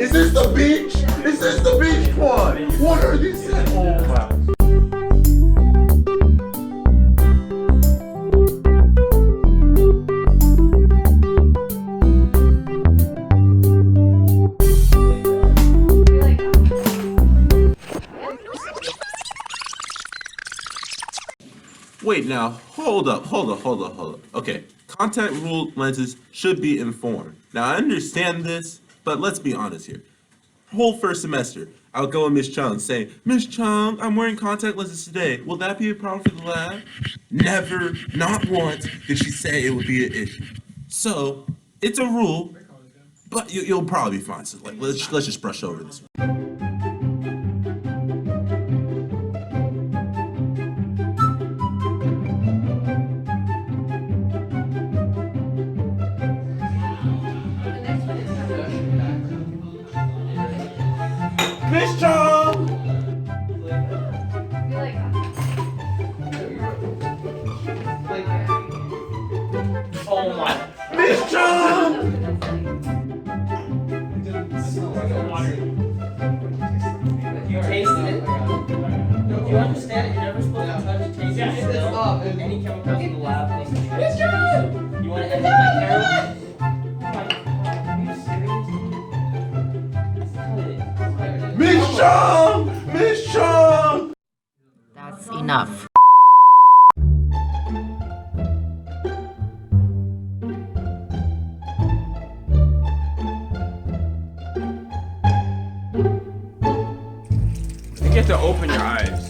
Is this the beach? Is this the beach, Quan? What are these? Oh wow. Wait now, hold up. Okay, contact rule lenses should be informed. Now I understand this, but let's be honest here. Whole first semester, I'll go with Miss Chung saying, Miss Chung, I'm wearing contact lenses today. Will that be a problem for the lab? Never, not once, did she say it would be an issue. So, it's a rule, but you'll probably be fine. So let's just brush over this one. Miss Chung! Oh my. Miss Chung! You tasted it. Do you understand it? You're never supposed to touch, taste, or smell any chemicals in the lab. Miss Chung! You want to end up like heroin? Miss Chung! Miss Chung! That's enough. You get to open your eyes.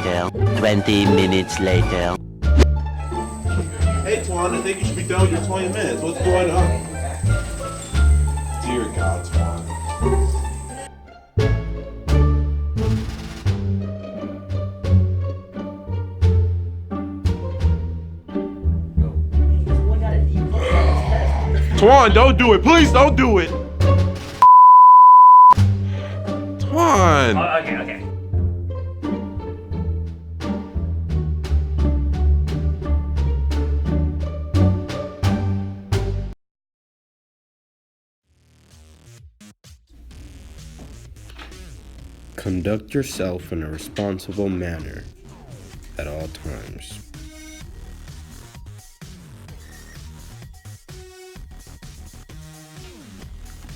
Till 20 minutes later. Hey Twan, I think you should be done with your 20 minutes. What's going on? Dear God, Twan. Twan, don't do it. Please don't do it. Twan. Okay. Conduct yourself in a responsible manner at all times.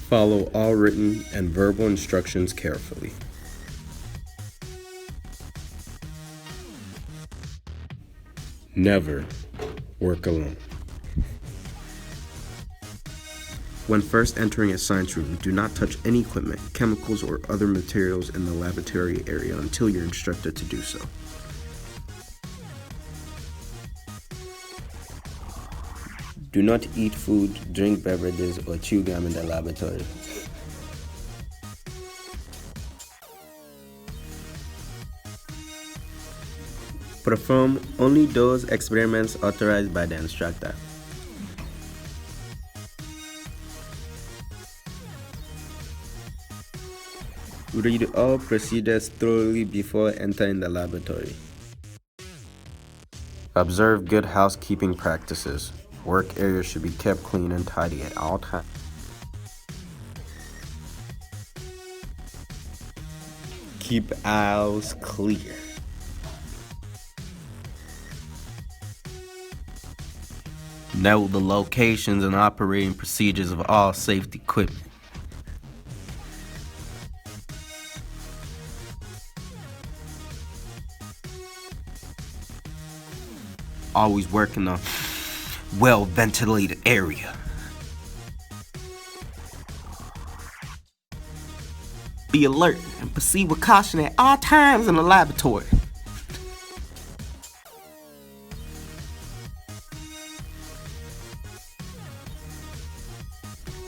Follow all written and verbal instructions carefully. Never work alone. When first entering a science room, do not touch any equipment, chemicals, or other materials in the laboratory area until you're instructed to do so. Do not eat food, drink beverages, or chew gum in the laboratory. Perform only those experiments authorized by the instructor. Read all procedures thoroughly before entering the laboratory. Observe good housekeeping practices. Work areas should be kept clean and tidy at all times. Keep aisles clear. Know the locations and operating procedures of all safety equipment. Always work in a well-ventilated area. Be alert and proceed with caution at all times in the laboratory.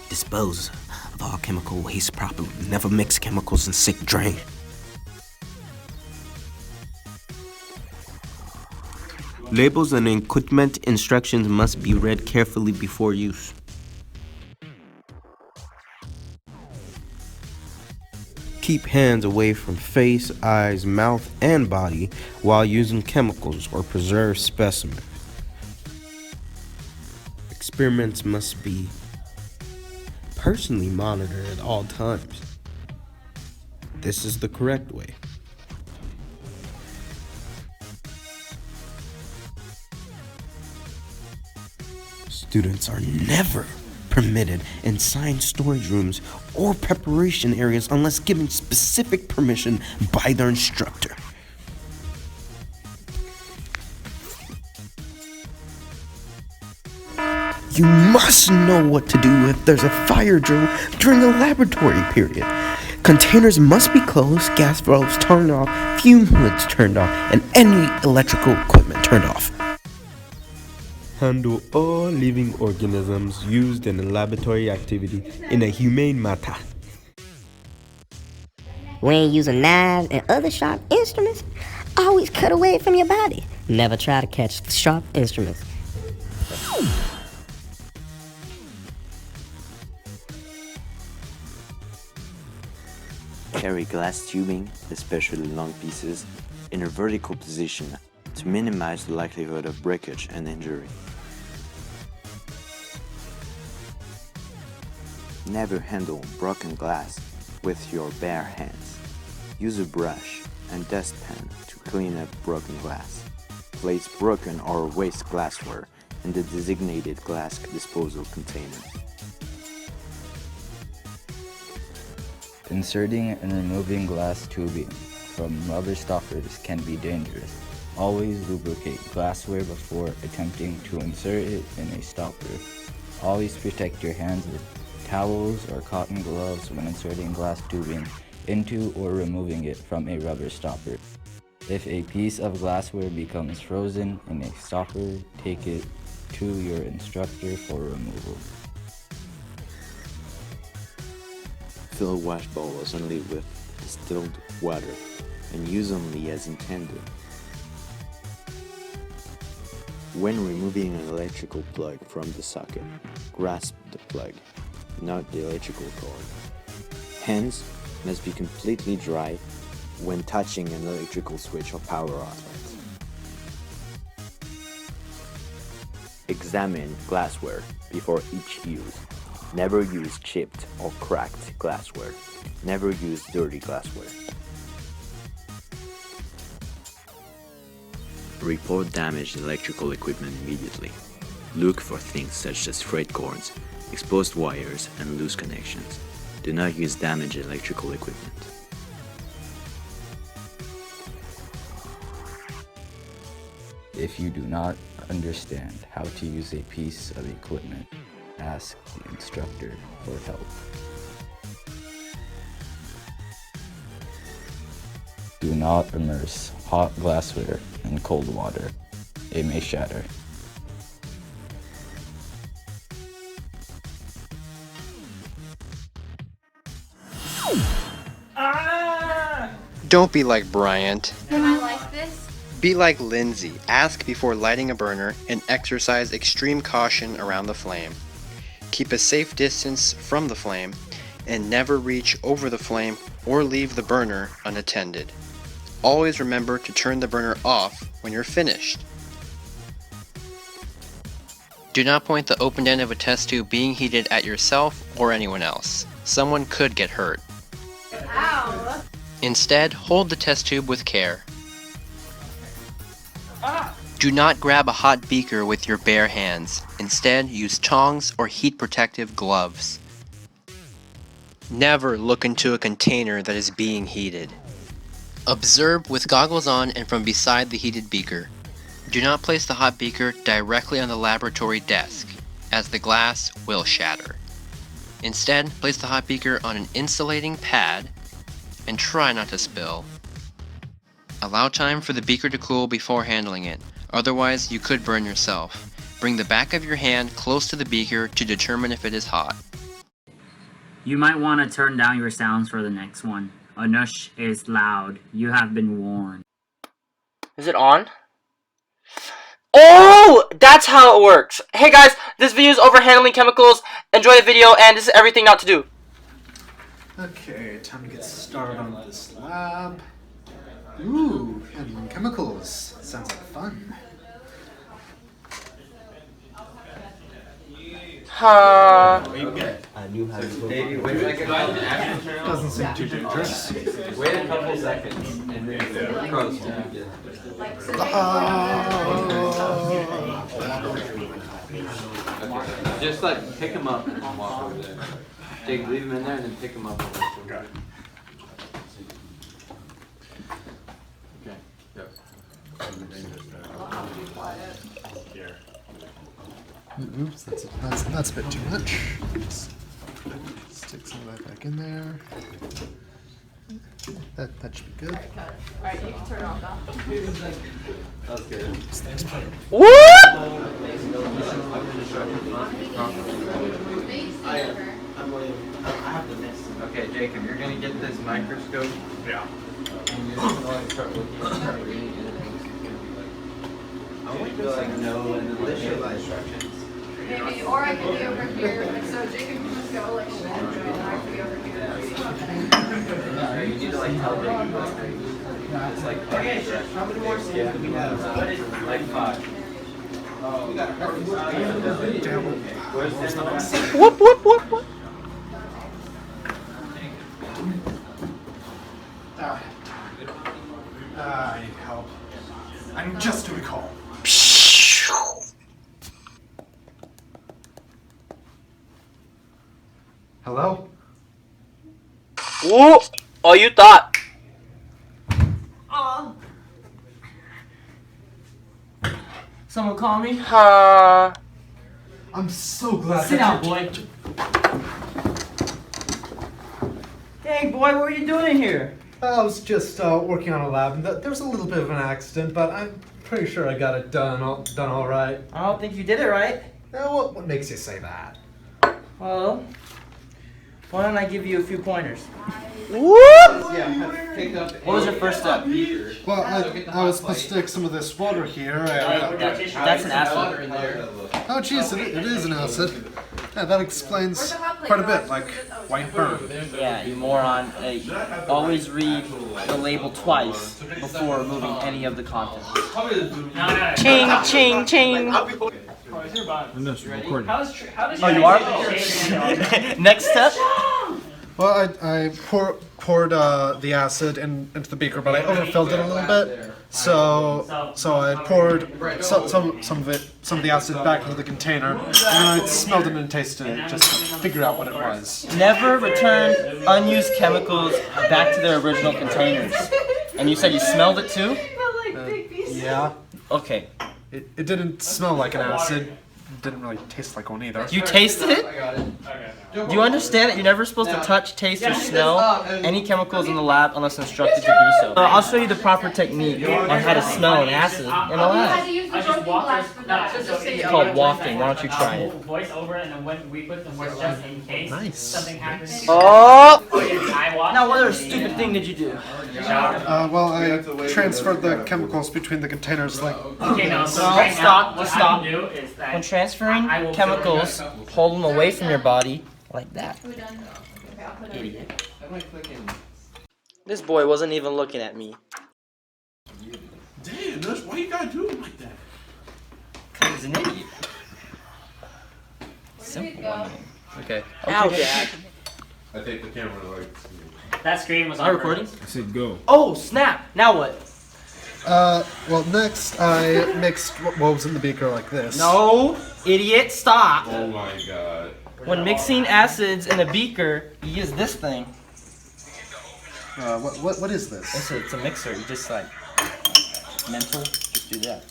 Dispose of all chemical waste properly. Never mix chemicals in sick drain. Labels and equipment instructions must be read carefully before use. Keep hands away from face, eyes, mouth, and body while using chemicals or preserved specimens. Experiments must be personally monitored at all times. This is the correct way. Students are never permitted in science storage rooms or preparation areas unless given specific permission by their instructor. You must know what to do if there's a fire drill during a laboratory period. Containers must be closed, gas valves turned off, fume hoods turned off, and any electrical equipment turned off. Handle all living organisms used in a laboratory activity in a humane manner. When using knives and other sharp instruments, always cut away from your body. Never try to catch the sharp instruments. Carry glass tubing, especially long pieces, in a vertical position to minimize the likelihood of breakage and injury. Never handle broken glass with your bare hands. Use a brush and dustpan to clean up broken glass. Place broken or waste glassware in the designated glass disposal container. Inserting and removing glass tubing from rubber stoppers can be dangerous. Always lubricate glassware before attempting to insert it in a stopper. Always protect your hands with towels or cotton gloves when inserting glass tubing into or removing it from a rubber stopper. If a piece of glassware becomes frozen in a stopper, take it to your instructor for removal. Fill wash bowls only with distilled water and use only as intended. When removing an electrical plug from the socket, grasp the plug, not the electrical cord. Hands must be completely dry when touching an electrical switch or power outlet. Examine glassware before each use. Never use chipped or cracked glassware. Never use dirty glassware. Report damaged electrical equipment immediately. Look for things such as frayed cords, exposed wires, and loose connections. Do not use damaged electrical equipment. If you do not understand how to use a piece of equipment, ask the instructor for help. Do not immerse hot glassware in cold water. It may shatter. Don't be like Bryant. Am I like this? Be like Lindsay. Ask before lighting a burner and exercise extreme caution around the flame. Keep a safe distance from the flame and never reach over the flame or leave the burner unattended. Always remember to turn the burner off when you're finished. Do not point the open end of a test tube being heated at yourself or anyone else. Someone could get hurt. Ow! Instead, hold the test tube with care. Do not grab a hot beaker with your bare hands. Instead, use tongs or heat protective gloves. Never look into a container that is being heated. Observe with goggles on and from beside the heated beaker. Do not place the hot beaker directly on the laboratory desk, as the glass will shatter. Instead, place the hot beaker on an insulating pad and try not to spill. Allow time for the beaker to cool before handling it, otherwise you could burn yourself. Bring the back of your hand close to the beaker to determine if it is hot. You might want to turn down your sounds for the next one. Anush is loud. You have been warned. Is it on? Oh! That's how it works! Hey guys, this video is over handling chemicals. Enjoy the video, and this is everything not to do. Okay, time to get started on this lab. Ooh, and chemicals. Sounds like fun. Doesn't seem too dangerous. Wait a couple seconds and then just like pick him up and walk over there. Jake, leave him in there and then pick him up. Okay. Okay. Yep. Oops, that's a bit too much. Stick some of that back in there. That should be good. Alright, you can turn it off now. That was good. Okay, Jacob, you're gonna get this microscope. Yeah. And you're just gonna start looking and start reading it. I want you to like know and then list your instructions. Maybe, or I could be over here. So Jacob can just go like shit, and I could be over here. You need to like tell Jacob like it's like okay, how many more skills do we have? Like 5. Oh, we got where's the next? Whoop. I need help. I'm just doing a call. Hello? Whoop! Oh, you thought. Someone call me? I'm so glad. Sit down, boy. Dang, boy, what are you doing in here? I was just working on a lab, and there was a little bit of an accident, but I'm pretty sure I got it done all right. I don't think you did it right. What makes you say that? Well, why don't I give you a few pointers? What was your first step? Well, I was supposed to stick some of this water here. That's an acid. Oh, jeez, it is an acid. Yeah, that explains quite a bit, like white burn. Yeah, you moron. Always read the label twice before removing any of the contents. Ching, ching, ching. I'm just recording. Oh, you are? Next step? Well, I poured the acid into the beaker, but I overfilled it a little bit. So I poured some of the acid back into the container, and I smelled it and tasted it just to figure out what it was. Never return unused chemicals back to their original containers. And you said you smelled it too? Yeah. Okay. It didn't smell like an acid. It didn't really taste like one either. You tasted it? Do you understand that you're never supposed to touch, taste, or smell any chemicals in the lab unless instructed to do so? I'll show you the proper technique on how to smell an acid in a lab. It's called wafting. Why don't you try it? Voice over, and then when we put the voice just in case something happens. Oh! Now, what other stupid thing did you do? Well, I transferred the chemicals between the containers, like. Okay, now, so No, right stop, now, what stop. I will do is that When transferring I will chemicals, hold them away from your body like that. Idiot. This boy wasn't even looking at me. Damn, Nush, why you gotta do it like that? Cause he's an idiot. Simple. Okay. Ow, Dad. I think the camera like. that screen was Am on I recording? purpose. I said go. Oh, snap! Now what? Well, next I mixed what was in the beaker like this. No, idiot, stop! Oh my god. When mixing acids in a beaker, you use this thing. What is this? It's a mixer. You just like mental. Just do that.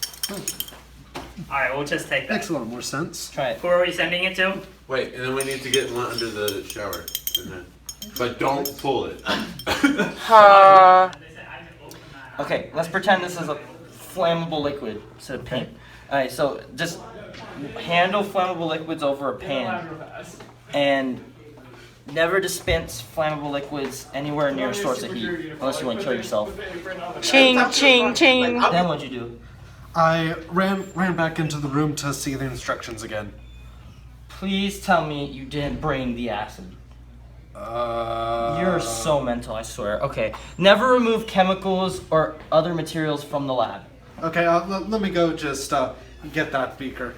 Alright, we'll just take that. Makes a lot more sense. Try it. Who are we sending it to? Wait, and then we need to get one under the shower. But don't pull it. Okay, let's pretend this is a flammable liquid instead of paint. Alright, so just handle flammable liquids over a pan. And never dispense flammable liquids anywhere near a source of heat, unless you want to kill yourself. Ching, ching, ching. Then what'd you do? I ran back into the room to see the instructions again. Please tell me you didn't bring the acid. You're so mental, I swear. Okay. Never remove chemicals or other materials from the lab. Okay, let me go just get that beaker.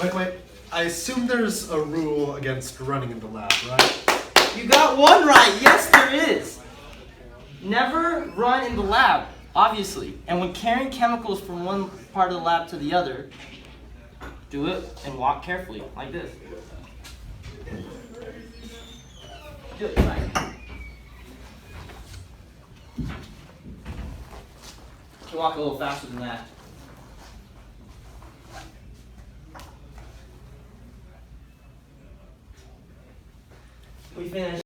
Wait. I assume there's a rule against running in the lab, right? You got one right. Yes, there is. Never run in the lab, obviously. And when carrying chemicals from one part of the lab to the other, do it and walk carefully, like this. Do it right. You walk a little faster than that. We finished.